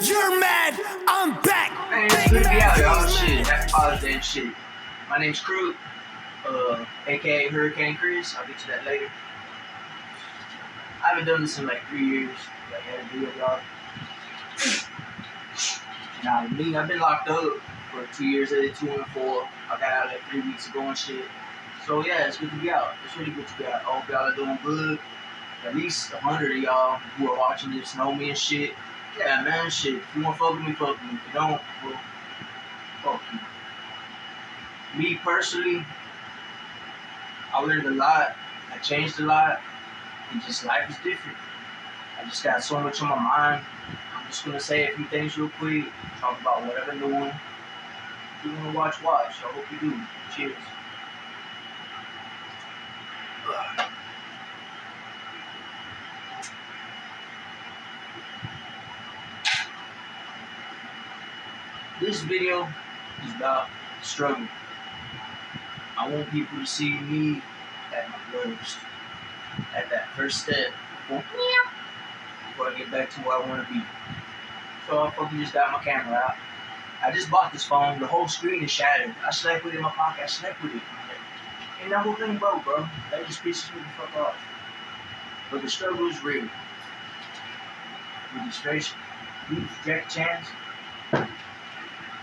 You're mad, I'm back. Man, it's good to be out, y'all. Shit, happy Father's Day and shit. My name's Crook, aka Hurricane Chris. I'll get to that later. I haven't done this in like 3 years. Like, I had to do it, y'all. Nah, me, I've been locked up for 2 years. I did 2 and 4. I got out like 3 weeks ago and shit. So yeah, it's good to be out. It's really good to be out. I hope y'all are doing good. At least 100 of y'all who are watching this know me and shit. Yeah, man, shit. If you want to fuck with me, fuck with me. If you don't, well, fuck you. Me personally, I learned a lot. I changed a lot. And just life is different. I just got so much on my mind. I'm just gonna say a few things real quick. Talk about whatever I'm doing. If you wanna watch. I hope you do. Cheers. This video is about struggle. I want people to see me at my worst, at that first step, before I get back to where I want to be. So I fucking just got my camera out. I just bought this phone. The whole screen is shattered. I slept with it in my pocket. I slept with it. And that whole thing broke, bro. That just pisses me the fuck off. But the struggle is real. Registration. You Jack Chance.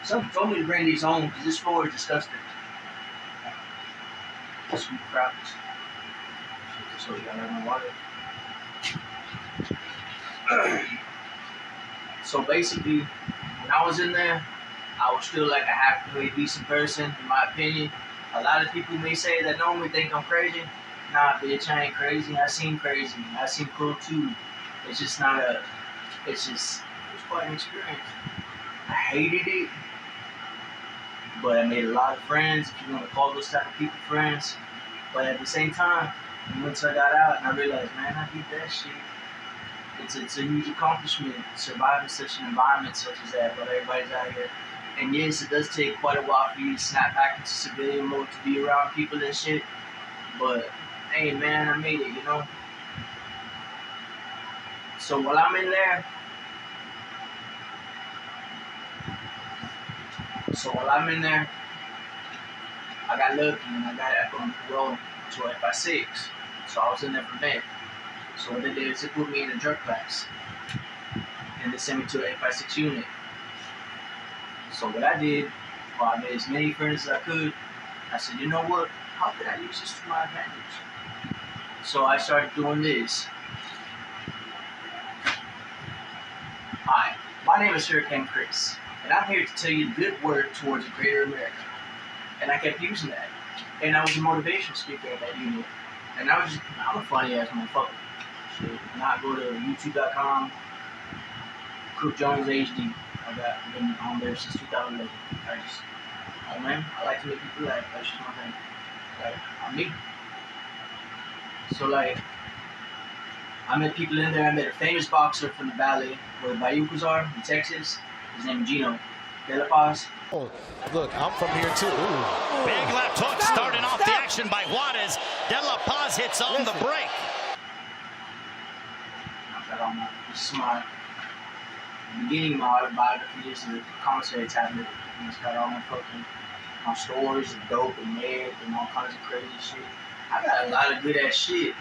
Someone told me to bring these home because this floor is disgusting. Sweet crowds. So you gotta have my water. So basically, when I was in there, I was still like a halfway decent person, in my opinion. A lot of people may say that normally think I'm crazy. Nah, bitch, I ain't crazy. I seem crazy. I seem cool too. It's just not a. It was quite an experience. I hated it, but I made a lot of friends, if you want to call those type of people friends. But at the same time, once I got out and I realized, man, I did that shit. It's a huge accomplishment surviving such an environment such as that, but everybody's out here. And yes, it does take quite a while for you to snap back into civilian mode to be around people and shit. But hey, man, I made it, you know. So while I'm in there, I got lucky and I got on parole to FI6. So I was in there for that. So what they did is they put me in a drug class. And they sent me to an FI6 unit. So what I did, well, I made as many friends as I could. I said, you know what? How can I use this to my advantage? So I started doing this. Hi, my name is Hurricane Chris, and I'm here to tell you the good word towards a greater America. And I kept using that. And I was a motivational speaker at that unit. And I'm a funny ass motherfucker. Shit. And I go to youtube.com, Crook Jones HD. I've been on there since 2011. Oh man, I like to make people laugh. That's just my thing. Like, I'm me. So like, I met people in there. I met a famous boxer from the valley where the Bayucos are in Texas. His name is Gino De La Paz. Oh, look, I'm from here too. Ooh. Big left hook starting off the action by Juarez. De La Paz hits on the break. This is my beginning of my autobiography. This is a commissary tablet. And it's got all my stories of dope and meth and all kinds of crazy shit. I got a lot of good ass shit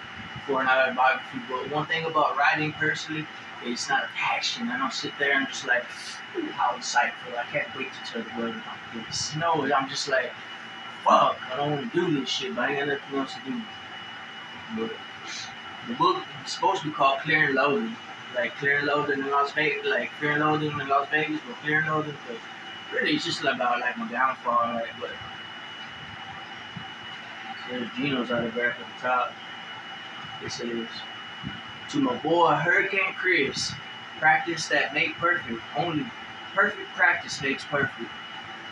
for an autobiography, but one thing about writing personally, it's not a passion. I don't sit there and just like, ooh, how insightful. I can't wait to tell the world about this. No, I'm just like, fuck, I don't want to do this shit, but I ain't got nothing else to do. But the book is supposed to be called Clear and Loaded. Like Clear and Loaded in Las Vegas, but Clear and Loaded, but really it's just about like my downfall, like, but there's Gino's autograph at the top. It says, to my boy Hurricane Chris, practice that make perfect. Only perfect practice makes perfect.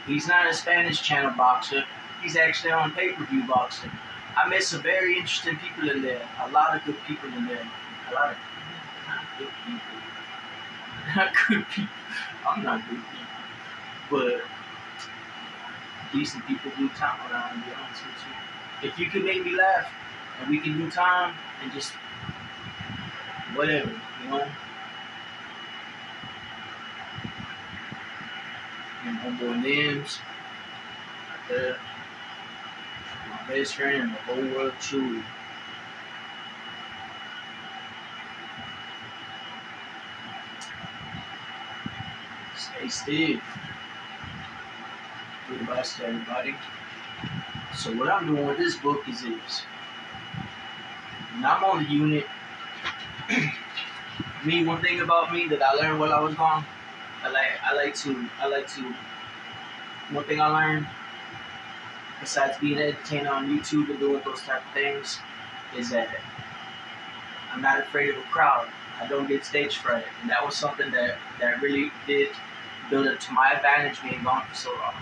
He's not a Spanish channel boxer. He's actually on pay-per-view boxing. I met some very interesting people in there. A lot of good people in there. A lot of not good people. Not good people. I'm not good people. But decent people do time around, to be honest with you. If you can make me laugh, and we can do time, and just whatever, you know? homeboy Nims, right there. My best friend in the whole world, truly. Stay still. Good advice to everybody. So what I'm doing with this book is this. When I'm on the unit, one thing about me that I learned while I was gone, I like to one thing I learned, besides being an entertainer on YouTube and doing those type of things, is that I'm not afraid of a crowd. I don't get stage fright. And that was something that really did build up to my advantage being gone for so long.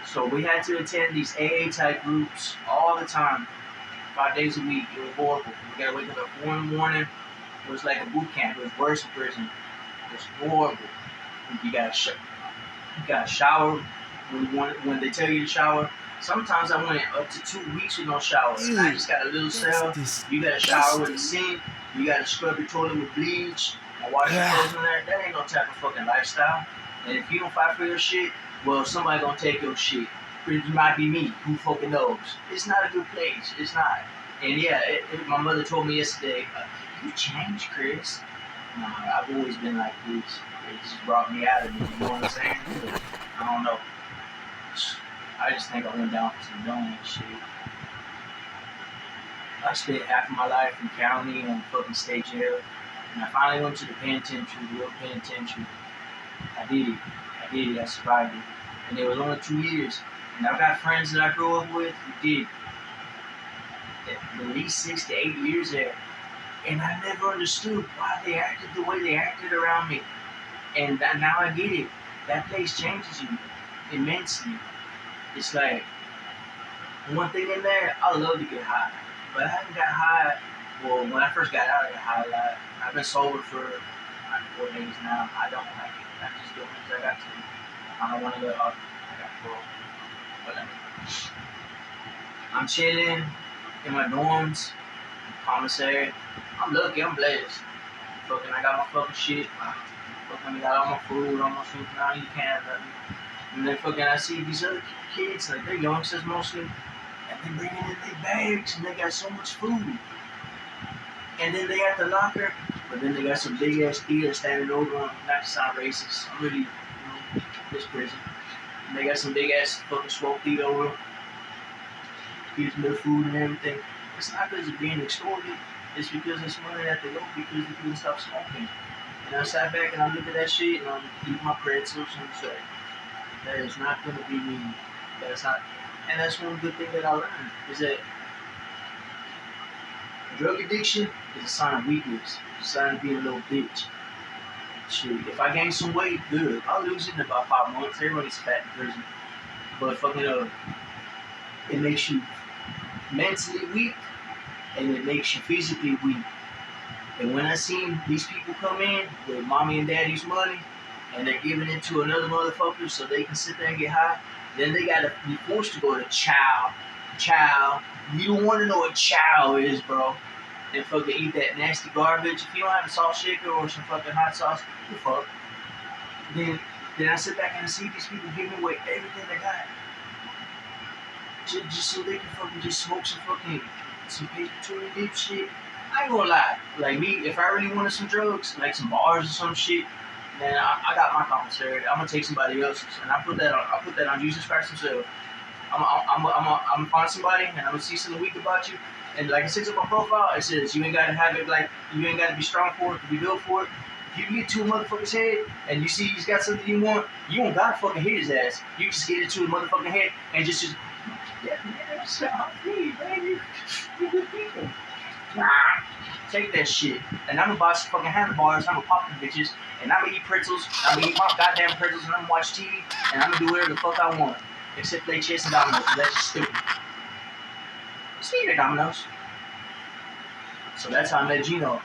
So we had to attend these AA type groups all the time, 5 days a week. It was horrible. We gotta wake up at 4 in the morning. It was like a boot camp. It was worse than prison. It was horrible. You gotta shower when they tell you to shower. Sometimes I went up to 2 weeks with no shower. I just got a little cell. You gotta shower with a sink. You gotta scrub your toilet with bleach and wash your clothes in there. That ain't no type of fucking lifestyle. And if you don't fight for your shit, well, somebody gonna take your shit. It might be me. Who fucking knows? It's not a good place. It's not. And yeah, my mother told me yesterday, you changed, Chris. No, I've always been like this. It just brought me out of me. You know what I'm saying? I don't know. I just think I went down for some dumb shit. I spent half of my life in county and fucking state jail. And I finally went to the penitentiary, the real penitentiary. I did it. I survived it. And it was only 2 years. And I've got friends that I grew up with who did at least 6 to 8 years there. And I never understood why they acted the way they acted around me. And now I get it. That place changes you immensely. It's like, one thing in there, I love to get high. But I haven't got high. Well, when I first got out, I got high a lot. I've been sober for like 4 days now. I don't like it. I just do it because I got to. I don't want to let up. I got parole. Whatever. I'm chilling in my dorms, commissary. I'm lucky. I'm blessed. Fucking, I got my fucking shit. I got all my food, all my food. Now you can't have nothing. And then fucking, I see these other kids, like they're youngsters mostly, and they bringing in their bags and they got so much food. And then they at the locker, but then they got some big ass theater standing over them. Not to sound racist, I'm really, this prison. And they got some big ass fucking swole theater over them. Gives them their food and everything. It's not because they're being extorted. It's because it's money that they owe because they couldn't stop smoking. And I sat back and I looked at that shit and I'm eating my pretzels and I'm like, that is not gonna be me. That's not. And that's one good thing that I learned is that drug addiction is a sign of weakness. It's a sign of being a little bitch. Shit, if I gain some weight, good. I'll lose it in about 5 months. Everybody's fat in prison. But fucking it makes you mentally weak and it makes you physically weak. And when I seen these people come in with mommy and daddy's money and they're giving it to another motherfucker so they can sit there and get high, then they gotta be forced to go to chow. You don't wanna know what chow is, bro. And fucking eat that nasty garbage. If you don't have a salt shaker or some fucking hot sauce, you fuck. Then I sit back and I see these people giving away everything they got. Just so they can fucking just smoke some paper deep shit. I ain't gonna lie. Like me, if I really wanted some drugs, like some bars or some shit, then I got my commissary. I'm gonna take somebody else's, and I put that on Jesus Christ himself. I'm gonna find somebody, and I'm gonna see something weak about you. And like it says on my profile, it says you ain't gotta have it like you ain't gotta be strong for it to be built for it. If you get to a motherfucker's head and you see he's got something you don't gotta fucking hit his ass. You just get it to his motherfucking head and just baby. You good people. Take that shit. And I'm gonna buy some fucking handlebars, I'm gonna pop them bitches, and I'm gonna eat pretzels, I'm gonna eat my goddamn pretzels, and I'm gonna watch TV, and I'm gonna do whatever the fuck I want. Except play chess and dominoes, that's just stupid. Speaking of dominoes. So that's how I met Gino.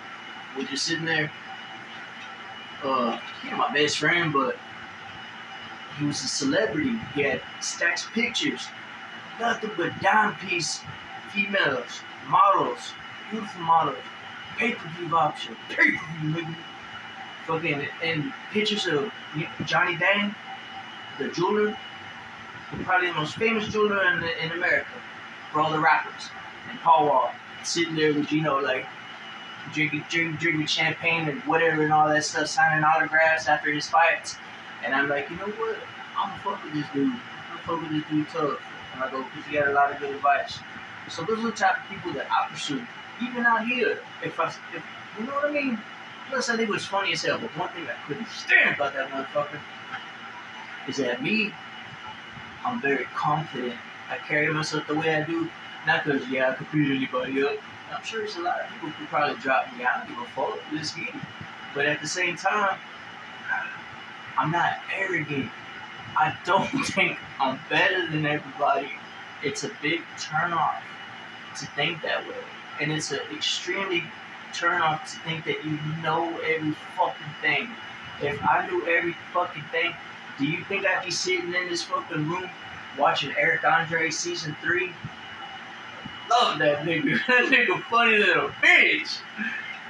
We're just sitting there. He's my best friend, but he was a celebrity. He had stacks of pictures. Nothing but dime piece females, models, beautiful models. pay-per-view option. Pay-per-view, nigga. Fucking, and pictures of Johnny Dang, the jeweler, probably the most famous jeweler in America for all the rappers, and Paul Wall sitting there with like drinking champagne and whatever and all that stuff, signing autographs after his fights. And I'm like, you know what? I'm gonna fuck with this dude. I'm gonna fuck with this dude tough. And I go, because he got a lot of good advice. So those are the type of people that I pursue, even out here. If you know what I mean. Plus, I think it was funny as hell. But one thing I couldn't stand about that motherfucker is that I'm very confident. I carry myself the way I do, not because I could beat anybody up. I'm sure there's a lot of people who could probably drop me. I don't give a fuck. Let's get it. But at the same time, I'm not arrogant. I don't think I'm better than everybody. It's a big turnoff to think that way. And it's an extremely turnoff to think that you know every fucking thing. If I knew every fucking thing, do you think I'd be sitting in this fucking room watching Eric Andre season 3? Love that nigga. That nigga funny little bitch.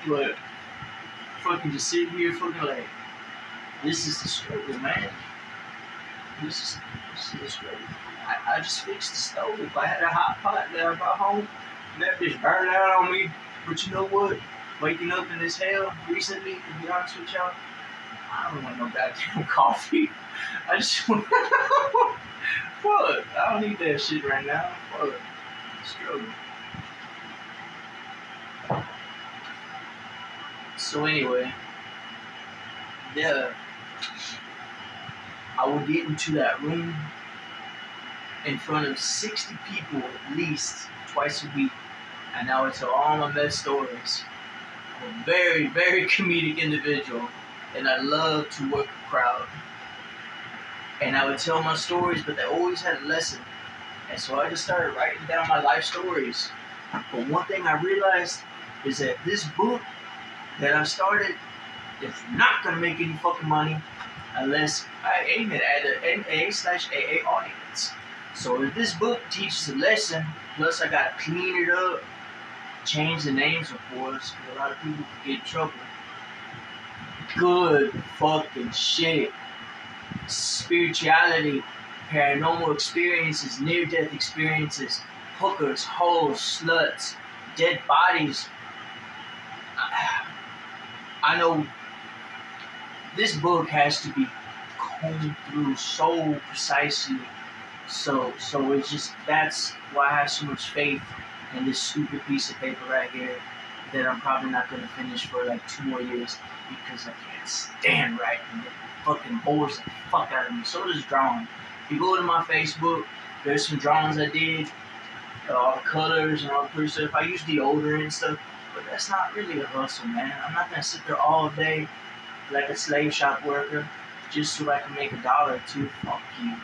But fucking just sitting here fucking like, this is the struggle, man. This is the struggle. I just fixed the stove. I had a hot pot that I brought home, and that bitch burned out on me. But you know what? Waking up in this hell recently, to be honest with y'all, I don't want no goddamn coffee. I just want... Fuck. I don't need that shit right now. Fuck. Struggle. So anyway, I would get into that room in front of 60 people at least twice a week, and I would tell all my best stories. I'm a very, very comedic individual, and I love to work a crowd. And I would tell my stories, but they always had a lesson. And so I just started writing down my life stories. But one thing I realized is that this book that I started is not going to make any fucking money unless I aim it at an NA/AA audience. So if this book teaches a lesson, plus I got to clean it up, change the names of course, because a lot of people can get in trouble. Good fucking shit. Spirituality, paranormal experiences, near-death experiences, hookers, hoes, sluts, dead bodies. I know this book has to be combed through so precisely. So it's just, that's why I have so much faith in this stupid piece of paper right here that I'm probably not going to finish for like 2 more years because I can't stand writing. It fucking bores the fuck out of me. So does drawing. If you go to my Facebook, there's some drawings I did, all the colors and all the pretty stuff. I use deodorant and stuff, but that's not really a hustle, man. I'm not going to sit there all day like a slave shop worker just so I can make $1 or $2. Fuck you.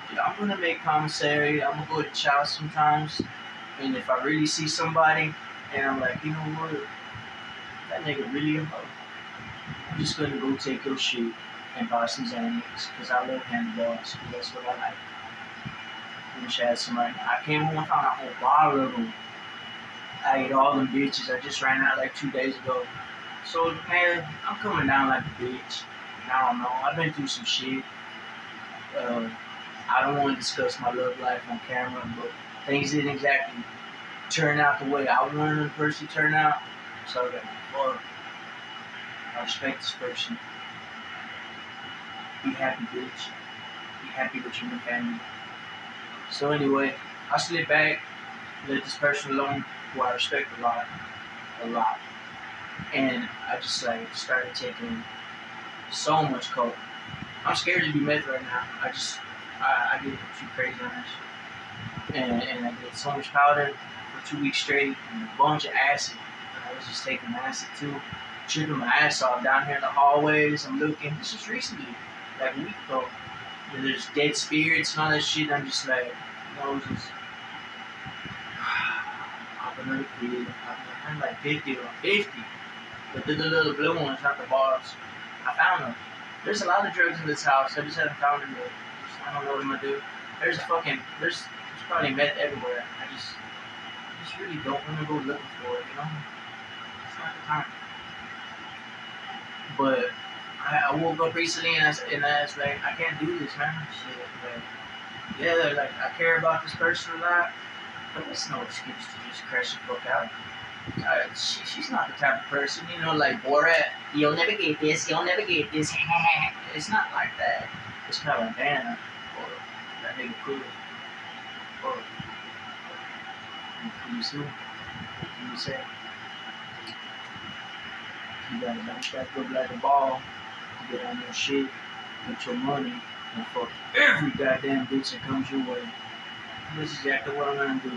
Dude, I'm going to make commissary. I'm going to go to chow sometimes. And if I really see somebody and I'm like, you know what, that nigga really a hoe, I'm just going to go take your shit and buy some Xanax because I love handlebars. That's what I like. I wish I had some right now. I came home and found a whole bottle of them. I ate all them bitches. I just ran out like 2 days ago. So, man, I'm coming down like a bitch. I don't know. I've been through some shit. I don't want to discuss my love life on camera, but things didn't exactly turn out the way I wanted the person to turn out. So I was like, fuck. I respect this person. Be happy, bitch. Be happy with your new family. So anyway, I slid back, let this person alone, who I respect a lot. And I just like started taking so much coke. I'm scared to do meth right now. I get too crazy on that shit. And I did so much powder for 2 weeks straight and a bunch of acid. And I was just taking acid too, tripping my ass off down here in the hallways. I'm looking, this was recently, like a week ago. And there's dead spirits and all that shit. I'm just like, Moses. I'm another kid. I'm like 50 or 50. But the little blue ones, not the bars. I found them. There's a lot of drugs in this house. I just haven't found them yet. I don't know what I'm gonna do. There's probably meth everywhere. I just really don't want to go looking for it, you know? It's not the time. But I woke up recently and I was like, I can't do this, man. Shit, like, yeah, like I care about this person a lot, but that's no excuse to just crash the fuck out. She's not the type of person, you know, like Borat. You'll never get this. You'll never get this. It's not like that. It's kind of like Dana or that nigga Crook or you see, you say you gotta bounce that good like a ball, get on your shit, get your money, and fuck every goddamn bitch that comes your way. This is exactly what I'm gonna do.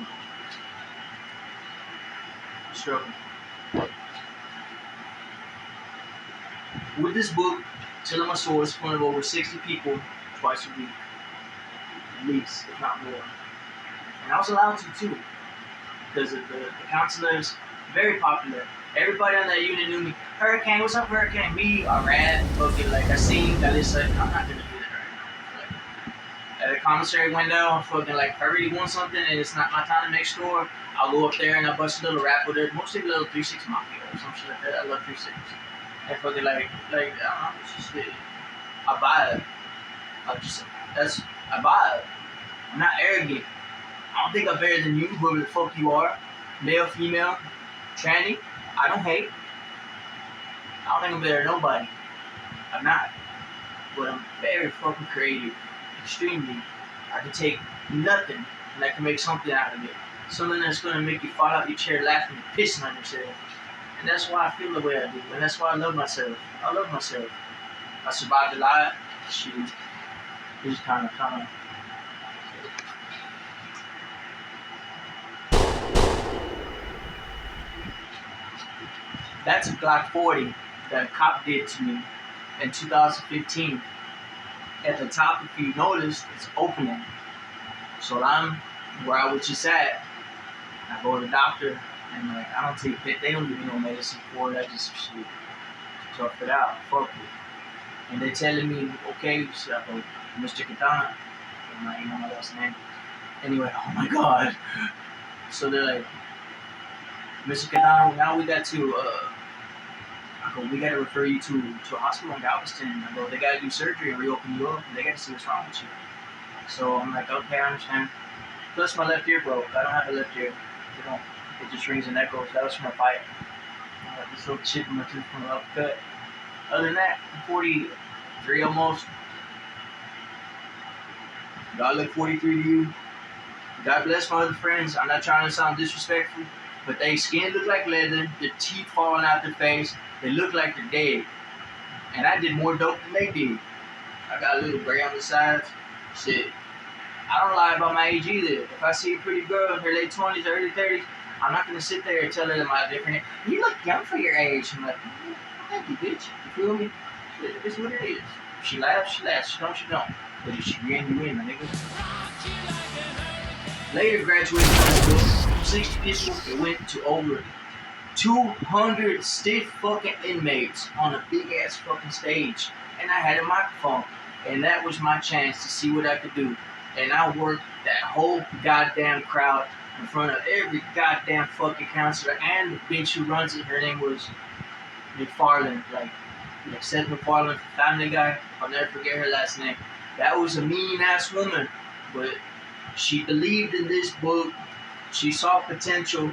Struggle. With this book, telling my stories in front of over 60 people twice a week, at least, if not more. And I was allowed to too, because the counselors, very popular. Everybody on that unit knew me. Hurricane, what's up, Hurricane? We are rad, fucking like I sing, I listen. I'm not gonna do that right now. Like, at a commissary window, fucking like if I really want something and it's not my time to make sure, I'll go up there and I'll bust a little rap with it. Mostly a little 3-6 Mafia or some shit like that. I love 3-6. And fucking like it's just, I vibe. I vibe. I'm not arrogant. I don't think I'm better than you, whoever the fuck you are. Male, female, tranny. I don't hate. I don't think I'm better than nobody. I'm not. But I'm very fucking creative. Extremely. I can take nothing and I can make something out of it. Something that's gonna make you fall out your chair laughing and pissing on yourself. And that's why I feel the way I do. And that's why I love myself. I love myself. I survived a lot. Shit. It's kind of. That's a Glock 40 that a cop did to me in 2015. At the top, if you noticed, it's opening. So I'm where I was just at. I go to the doctor, and like I don't take it. They don't give me no medicine for it. I just shit, tough it out, fuck it. And they're telling me, okay, so I go, Mr. Katana. I'm like, you know my last name. Anyway, oh my god. So they're like, Mr. Katana, now we got to. I go, we gotta refer you to a hospital in Galveston. I go, they gotta do surgery and reopen you up, and they gotta see what's wrong with you. So I'm like, okay, I understand. Plus my left ear broke. I don't have a left ear. It just rings and echoes. That was from a fight. I got this little chip in my tooth from an upcut. Other than that, I'm 43 almost. God look 43 to you. God bless my other friends. I'm not trying to sound disrespectful, but they skin look like leather. Their teeth falling out their face. They look like they're dead. And I did more dope than they did. I got a little gray on the sides. Shit. I don't lie about my age either. If I see a pretty girl in her late 20s, early 30s, I'm not going to sit there and tell her that my different. You look young for your age. I'm like, thank you, bitch. You feel me? Shit, it's what it is. If she laughs, she laughs. She don't, she don't. But if she grin, you win, my nigga. Later, graduated high school. 60 people. It went to over 200 stiff fucking inmates on a big ass fucking stage. And I had a microphone. And that was my chance to see what I could do. And I worked that whole goddamn crowd in front of every goddamn fucking counselor and the bitch who runs it. Her name was McFarland, like Seth MacFarlane, Family Guy. I'll never forget her last name. That was a mean ass woman, but she believed in this book. She saw potential,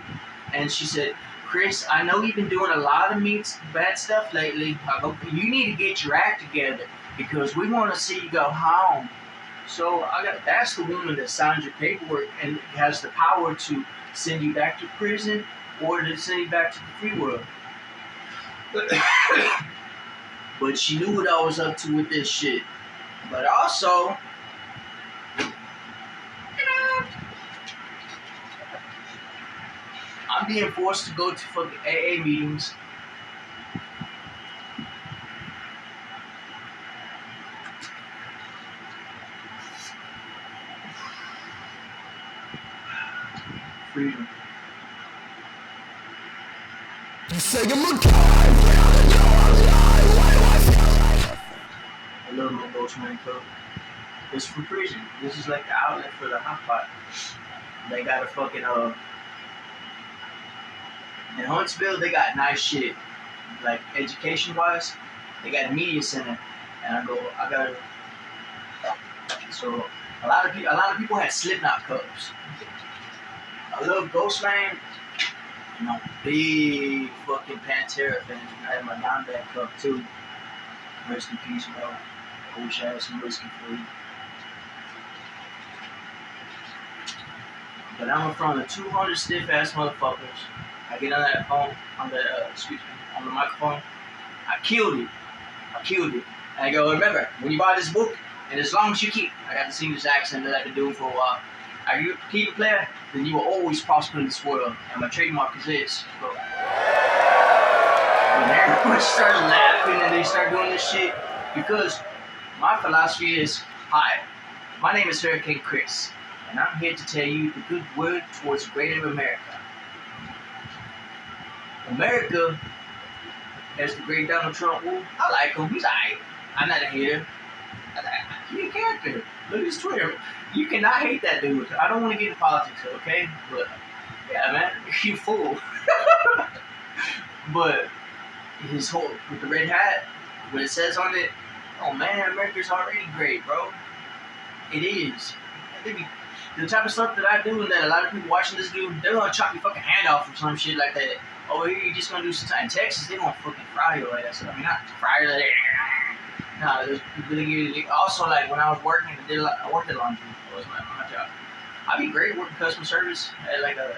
and she said, "Chris, I know you've been doing a lot of bad stuff lately. I hope you need to get your act together because we want to see you go home." So that's the woman that signs your paperwork and has the power to send you back to prison or to send you back to the free world. But she knew what I was up to with this shit. But also, I'm being forced to go to fucking AA meetings. Freedom. I love my Ghost Man Club. It's from prison. This is like the outlet for the hot pot. They got a fucking in Huntsville, they got nice shit. like education-wise, they got a media center, and I gotta. So a lot of people had Slipknot cups. I love Ghostman. You know, big fucking Pantera fan. I had my Dimebag cup too. Rest in peace, bro. I wish I had some whiskey for you. But I'm in front of 200 stiff ass motherfuckers. I get on that phone, on the microphone. I killed it. And I go, remember, when you buy this book, and as long as you keep, I got the English accent that I've been doing for a while. If you keep a player, then you will always prosper in this world. And my trademark is this. Bro. When everyone starts laughing and they start doing this shit, because my philosophy is, hi, my name is Hurricane Chris, and I'm here to tell you the good word towards greater America. America, as the great Donald Trump, I like him. He's alright. I'm not a hater. He's a character. Look at his Twitter. You cannot hate that dude. I don't want to get into politics, okay? But yeah, man, you fool. But his whole with the red hat, what it says on it, oh man, America's already great, bro. It is. The type of stuff that I do and that a lot of people watching this do, they're gonna chop your fucking hand off or some shit like that. Over here, you're just gonna do some time. In Texas, they gonna fucking fry your ass. I mean, not fry your ass. No, there's really also like when I was working, I worked at laundry. That was my job. I'd be great working customer service at like a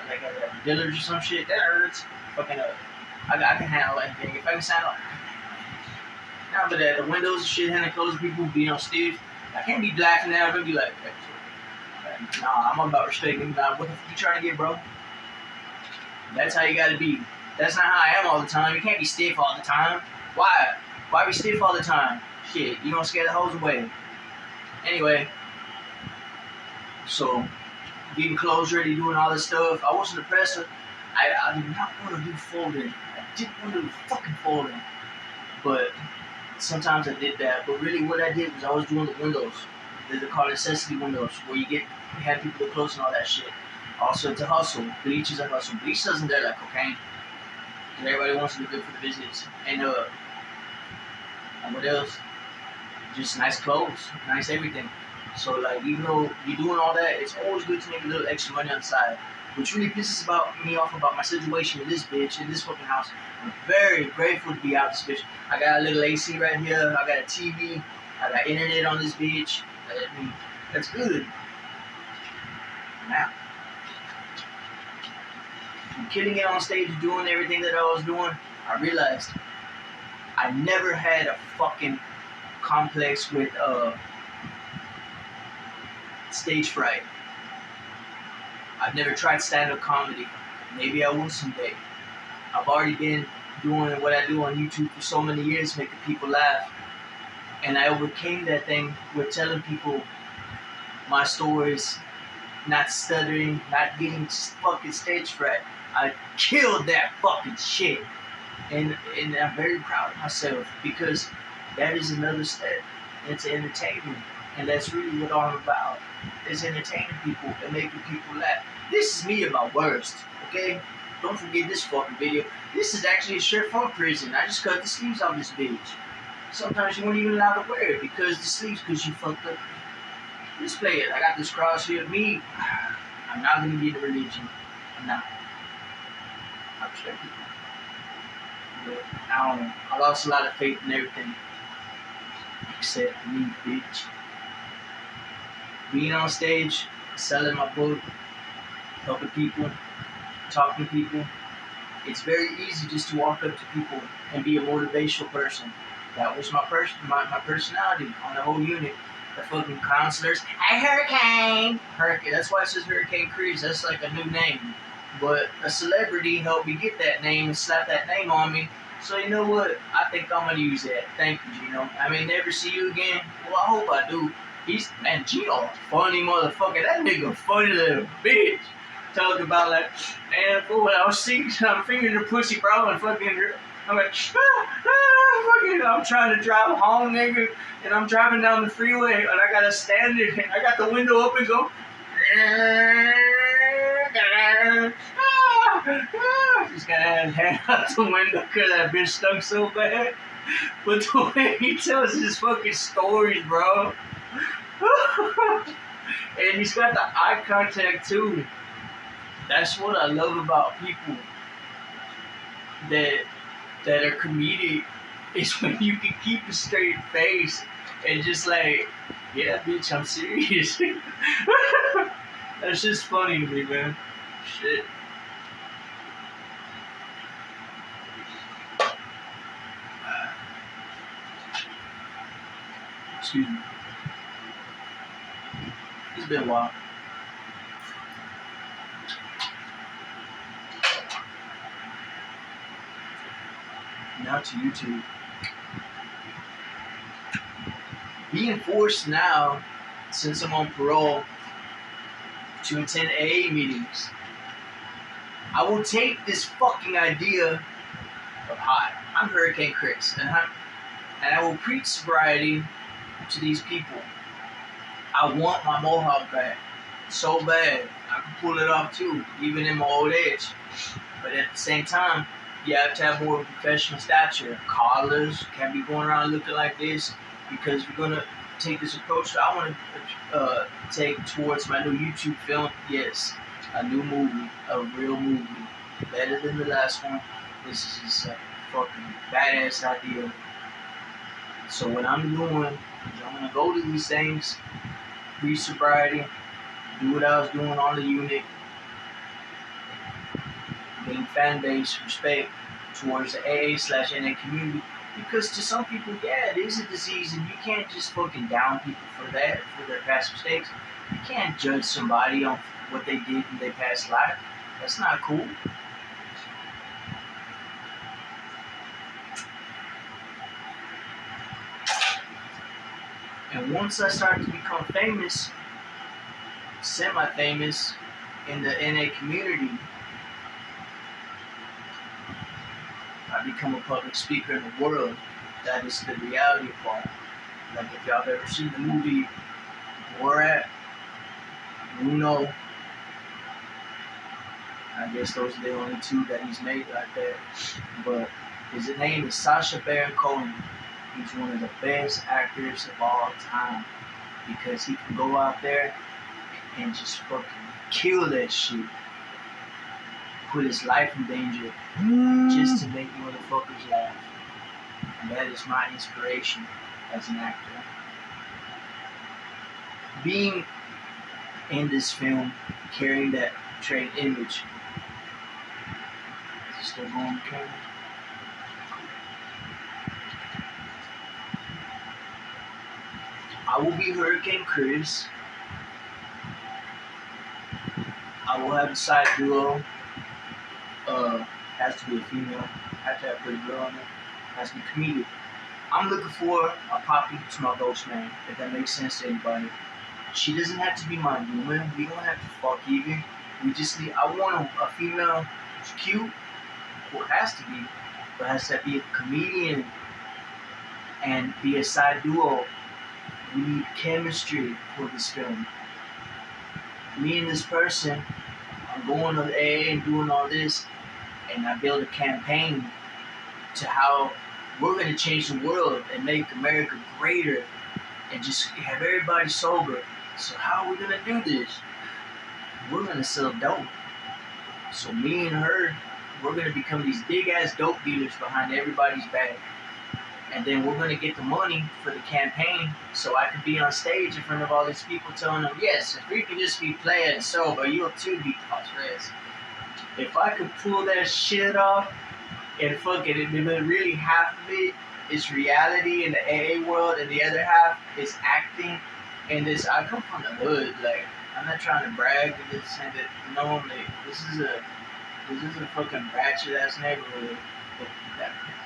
village or some shit. That hurts. Fucking I can handle anything. If I can stand up. Now, but at the windows and shit, handling clothes, people being on stiff. I can't be laughing at them and be like, nah, I'm about respect. Nah, what the fuck you trying to get, bro? That's how you gotta be. That's not how I am all the time. You can't be stiff all the time. Why? Why be stiff all the time? Shit, you don't scare the hoes away. Anyway, so getting clothes ready, doing all this stuff. I wasn't depressed. I did not want to do folding. I didn't want to do fucking folding. But sometimes I did that. But really what I did was I was doing the windows. They're called necessity windows, where you have people to close and all that shit. Also, it's a hustle. Bleach is a hustle. Bleach doesn't do like cocaine. And everybody wants to do good for the business. And what else? Just nice clothes, nice everything. So like, even though you're doing all that, it's always good to make a little extra money on the side. Which really pisses me off about my situation with this bitch in this fucking house. I'm very grateful to be out this bitch. I got a little AC right here. I got a TV. I got internet on this bitch. I mean, that's good. Now, I'm killing it on stage, doing everything that I was doing. I realized I never had a fucking complex with stage fright. I've never tried stand-up comedy. Maybe I will someday. I've already been doing what I do on YouTube for so many years, making people laugh. And I overcame that thing with telling people my stories, not stuttering, not getting fucking stage fright. I killed that fucking shit. And I'm very proud of myself, because that is another step into entertainment. And that's really what I'm about. Is entertaining people and making people laugh. This is me at my worst, okay? Don't forget this fucking video. This is actually a shirt from prison. I just cut the sleeves off this bitch. Sometimes you weren't even allowed to wear it because the sleeves, because you fucked up. Let's play it. I got this cross here. Me, I'm not gonna be in a religion. I'm not. I respect people. But I don't know. I lost a lot of faith in everything. Except me, bitch. Being on stage, selling my book, helping people, talking to people. It's very easy just to walk up to people and be a motivational person. That was my personality on the whole unit. The fucking counselors, hey Hurricane! That's why it says Hurricane Chris. That's like a new name. But a celebrity helped me get that name and slap that name on me. So you know what? I think I'm gonna use that. Thank you, Gino. I may never see you again. Well, I hope I do. Man, Gino, funny motherfucker. That nigga funny little bitch. Talk about like, man, fool, when I was singing, I'm fingering the pussy, bro, and fucking, I'm like, fucking, I'm trying to drive home, nigga, and I'm driving down the freeway, and I gotta stand there, and I got the window up and go, Just gotta have hand out the window because that bitch stunk so bad. But the way he tells his fucking stories, bro. And he's got the eye contact too. That's what I love about people that are comedic, is when you can keep a straight face and just like, yeah, bitch, I'm serious. That's just funny to me, man. Shit. Excuse me. It's been a while. Now to YouTube. Being forced now, since I'm on parole, to attend AA meetings. I will take this fucking idea of, hi, I'm Hurricane Chris, and I will preach sobriety to these people. I want my mohawk back so bad. I can pull it off too, even in my old age. But at the same time, you have to have more of a professional stature. Collars can't be going around looking like this, because we're gonna take this approach that I want to take towards my new YouTube film. Yes, a new movie, a real movie, better than the last one. This is just a fucking badass idea. So what I'm doing is I'm gonna go to these things, preach sobriety, do what I was doing on the unit, gain fan base, respect towards the AA/NA community. Because to some people, yeah, it is a disease, and you can't just fucking down people for that, for their past mistakes. You can't judge somebody on what they did in their past life. That's not cool. And once I start to become famous, semi-famous in the NA community, I become a public speaker in the world. That is the reality part. Like if y'all have ever seen the movie Borat, Bruno, I guess those are the only two that he's made right there. But his name is Sacha Baron Cohen. He's one of the best actors of all time, because he can go out there and just fucking kill that shit. Put his life in danger just to make motherfuckers laugh. And that is my inspiration as an actor. Being in this film, carrying that portrayed image. Is it still going, camera? I will be Hurricane Chris. I will have a side duo. Has to be a female. Has to have a pretty girl on it. Has to be comedic. I'm looking for a Poppy to my ghost man, if that makes sense to anybody. She doesn't have to be my woman. We don't have to fuck even. We just need. I want a female who's cute, who has to be, but has to be a comedian and be a side duo. We need chemistry for this film. Me and this person, I'm going to the AA and doing all this, and I build a campaign to how we're going to change the world and make America greater and just have everybody sober. So how are we going to do this? We're going to sell dope. So me and her, we're going to become these big-ass dope dealers behind everybody's back. And then we're going to get the money for the campaign, so I could be on stage in front of all these people telling them, yes, if we could just be playing sober, you'll too be prosperous. If I could pull that shit off, and fuck it, and then really half of it is reality in the AA world, and the other half is acting. And this, I come from the hood, like, I'm not trying to brag, but just saying that, you know, like, this is a fucking ratchet ass neighborhood.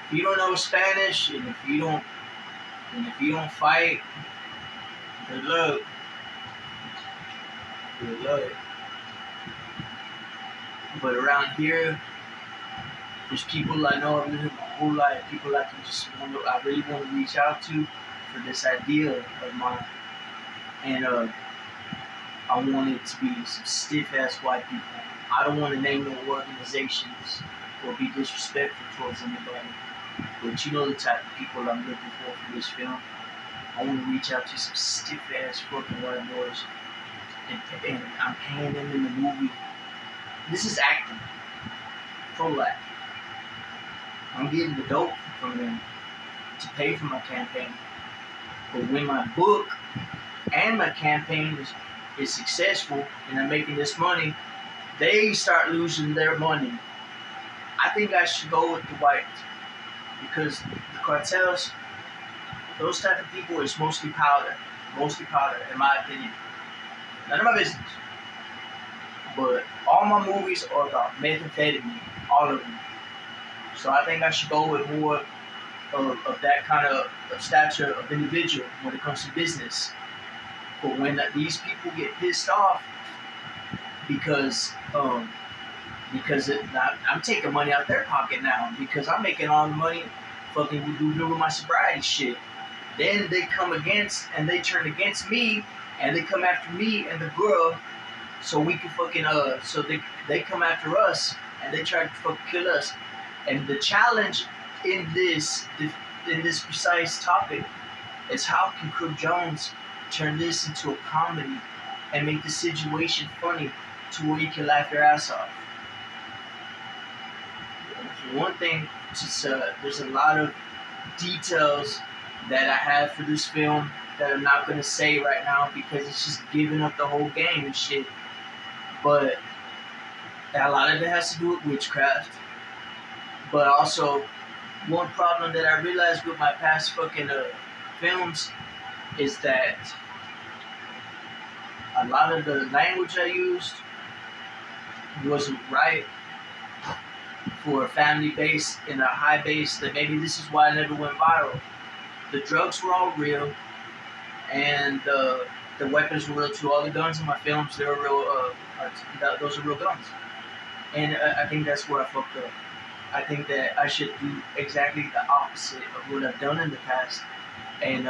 If you don't know Spanish, and if you don't fight, good luck. Good luck. But around here, there's people I know I've lived my whole life, people I really want to reach out to for this idea of mine. And I want it to be some stiff ass white people I don't want to name no organizations or be disrespectful towards anybody. But you know the type of people I'm looking for this film. I want to reach out to some stiff ass fucking white boys, and I'm paying them in the movie. This is acting, pro act. I'm getting the dope from them to pay for my campaign. But when my book and my campaign is successful and I'm making this money, they start losing their money. I think I should go with the whites because the cartels, those type of people, is mostly powder in my opinion. None of my business. But all my movies are about methamphetamine, all of them. So I think I should go with more of that kind of stature of individual when it comes to business. But when these people get pissed off because I'm taking money out their pocket now because I'm making all the money fucking doing my sobriety shit. Then they come against and they turn against me and they come after me and the girl so we can fucking so they come after us and they try to fucking kill us. And the challenge in this precise topic is how can Crook Jones turn this into a comedy and make the situation funny to where you can laugh your ass off. For one thing, there's a lot of details that I have for this film that I'm not going to say right now because it's just giving up the whole game and shit. But a lot of it has to do with witchcraft. But also, one problem that I realized with my past fucking films is that a lot of the language I used wasn't right for a family base and a high base. That maybe this is why I never went viral. The drugs were all real, and the weapons were real too. All the guns in my films, they were real. Those are real guns, and I think that's where I fucked up. I think that I should do exactly the opposite of what I've done in the past, and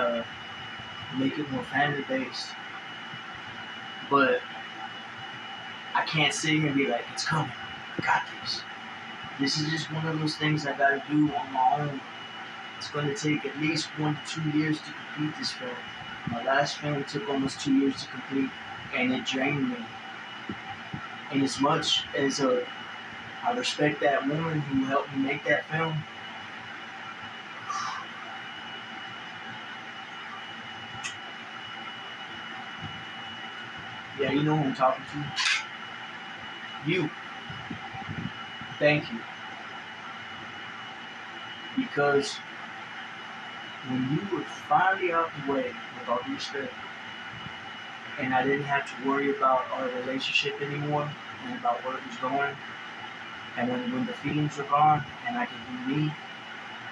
make it more family based. But I can't sit here and be like, it's coming. I got this. This is just one of those things I gotta do on my own. It's gonna take at least 1 to 2 years to complete this film. My last film took almost 2 years to complete, and it drained me. And as much as I respect that woman who helped me make that film, yeah, you know who I'm talking to. You. Thank you. Because when you were finally out the way, with all due respect, and I didn't have to worry about our relationship anymore and about where it was going, and when the feelings were gone and I could be me,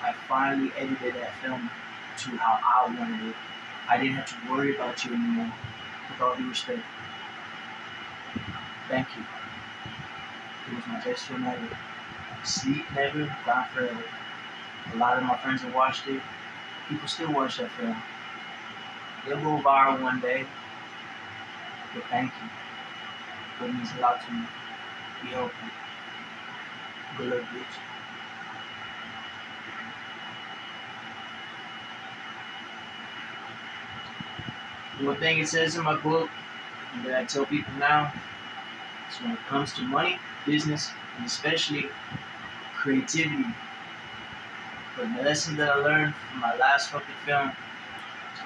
I finally edited that film to how I wanted it. I didn't have to worry about you anymore, with all due respect. Thank you. It was my best film ever. Sleep Never, Die Forever. A lot of my friends have watched it. People still watch that film. It'll go viral one day. But thank you. It means a lot to me. Be healthy. Good luck, bitch. One thing it says in my book, and that I tell people now, is when it comes to money, business, and especially creativity. But the lesson that I learned from my last fucking film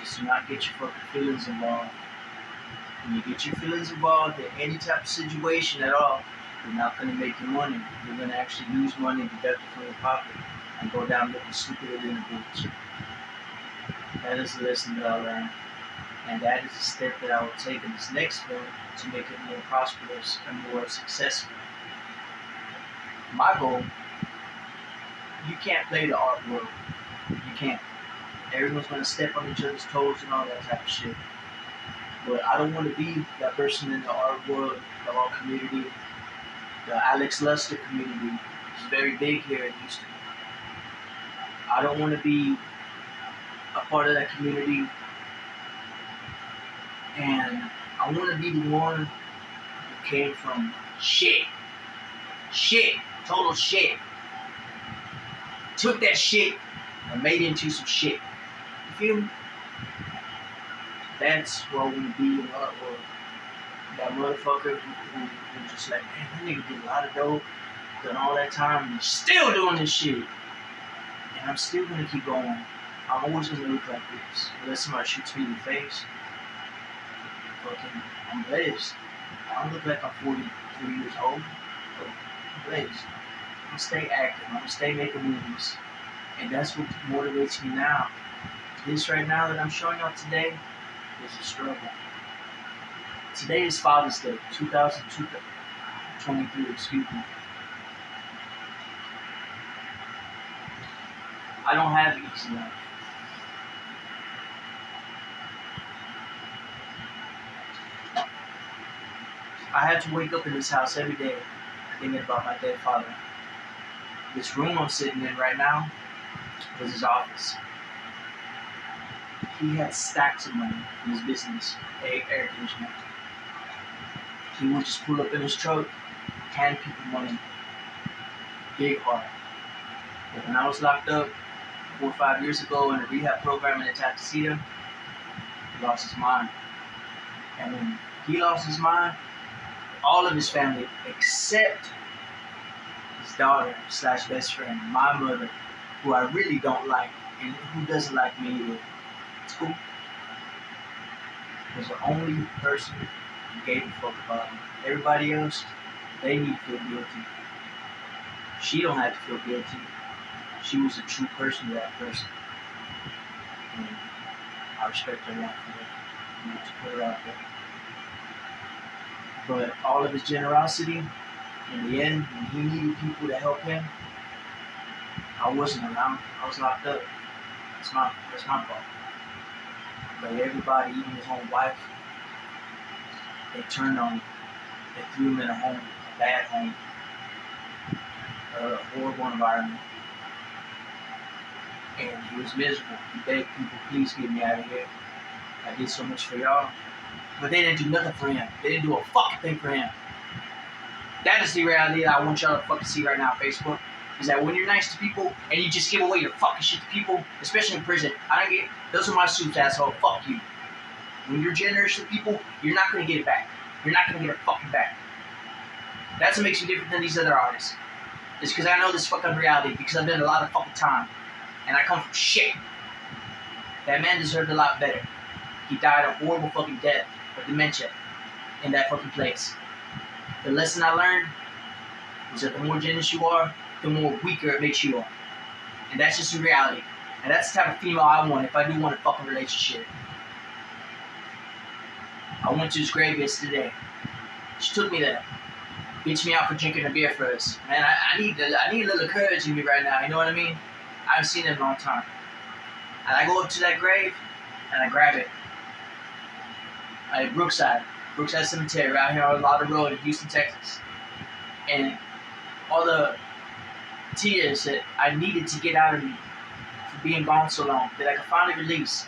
is to not get your fucking feelings involved. When you get your feelings involved in any type of situation at all, you're not going to make your money. You're going to actually lose money deducted from your pocket and go down looking stupider than a bitch. That is the lesson that I learned. And that is the step that I will take in this next film to make it more prosperous and more successful. My goal, you can't play the art world. You can't. Everyone's going to step on each other's toes and all that type of shit. But I don't want to be that person in the art world, the art community, the Alex Luster community, which is very big here in Houston. I don't want to be a part of that community, and I want to be the one who came from shit Shit. Total shit. Took that shit and made it into some shit. You feel me? That's what I want to be in the art world. That motherfucker who just like, man, that nigga did a lot of dope, done all that time, and he's still doing this shit. And I'm still gonna keep going. I'm always gonna look like this. Unless somebody shoots me in the face. Fucking, I'm blessed. I don't look like I'm 43 years old, but I'm blessed. I'm gonna stay active. I'm gonna stay making movies. And that's what motivates me now. This right now that I'm showing up today is a struggle. Today is Father's Day, 2023, excuse me. I don't have an easy life. I had to wake up in this house every day thinking about my dead father. This room I'm sitting in right now was his office. He had stacks of money in his business, air conditioning. He would just pull up in his truck, hand people money. Big heart. But when I was locked up 4 or 5 years ago in a rehab program in Atascocita, he lost his mind. And when he lost his mind, all of his family, except his daughter / best friend, my mother, who I really don't like, and who doesn't like me either, Crook, was the only person who gave a fuck about him. Everybody else, they need to feel guilty. She don't have to feel guilty. She was a true person to that person. And I respect her a lot for that. To put her out there. But all of his generosity, in the end, when he needed people to help him, I wasn't around. I was locked up. That's my fault. But everybody, even his own wife, they turned on him. They threw him in a home, a bad home, a horrible environment. And he was miserable. He begged people, please get me out of here. I did so much for y'all. But they didn't do nothing for him. They didn't do a fucking thing for him. That is the reality that I want y'all to fucking see right now on Facebook. Is that when you're nice to people and you just give away your fucking shit to people, especially in prison, those are my suits, asshole. Fuck you. When you're generous to people, you're not gonna get it back. You're not gonna get it fucking back. That's what makes me different than these other artists. It's because I know this fucking reality, because I've done a lot of fucking time. And I come from shit. That man deserved a lot better. He died a horrible fucking death of dementia in that fucking place. The lesson I learned was that the more generous you are, the more weaker it makes you. And that's just the reality. And that's the type of female I want if I do want a fucking relationship. I went to his grave yesterday. She took me there. Bitched me out for drinking a beer first. Man, I need a little courage in me right now, you know what I mean? I haven't seen it in a long time. And I go up to that grave, and I grab it. At Brookside Cemetery, right here on Lauder Road in Houston, Texas. And all the tears that I needed to get out of me for being gone so long, that I could finally release.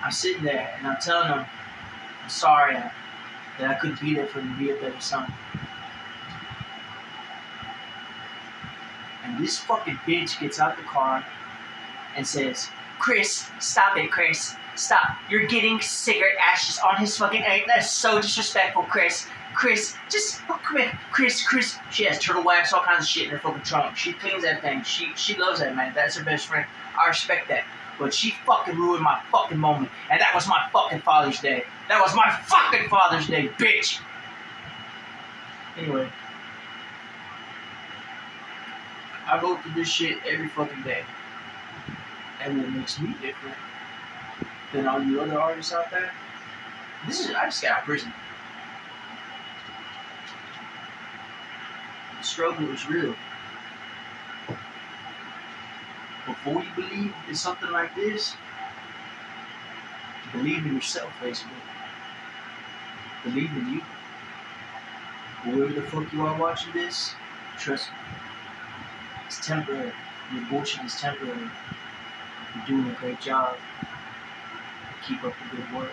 I'm sitting there, and I'm telling them, I'm sorry that I couldn't be there for them to be a better son. And this fucking bitch gets out the car and says, Chris, stop it, Chris. Stop. You're getting cigarette ashes on his fucking egg. That's so disrespectful, Chris. Chris, just come here. Chris. She has turtle wax, all kinds of shit in her fucking trunk. She cleans that thing. She loves that, man. That's her best friend. I respect that. But she fucking ruined my fucking moment. And that was my fucking Father's Day. That was my fucking Father's Day, bitch. Anyway. I go through this shit every fucking day. And what makes me different than all you other artists out there, I just got out of prison. The struggle is real. Before you believe in something like this, believe in yourself, basically. Believe in you. Whoever the fuck you are watching this, trust me. It's temporary. Your bullshit is temporary. You're doing a great job. Keep up the good work.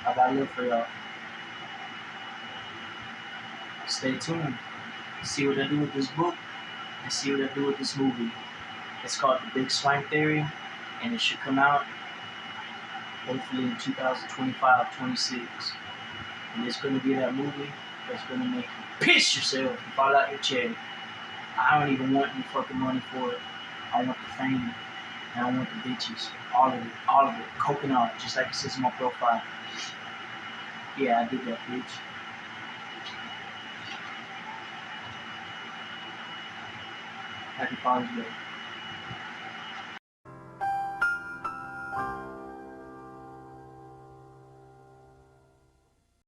I got love for y'all. stay tuned. See what I do with this book and see what I do with this movie. It's called The Big Swing Theory, and it should come out hopefully in 2025, 26. And it's gonna be that movie that's gonna make you piss yourself and fall out your chair. I don't even want any fucking money for it. I want the fame, and I want the bitches. All of it. Coconut, just like it says in my profile. Yeah, I did that, bitch. Happy Father's Day.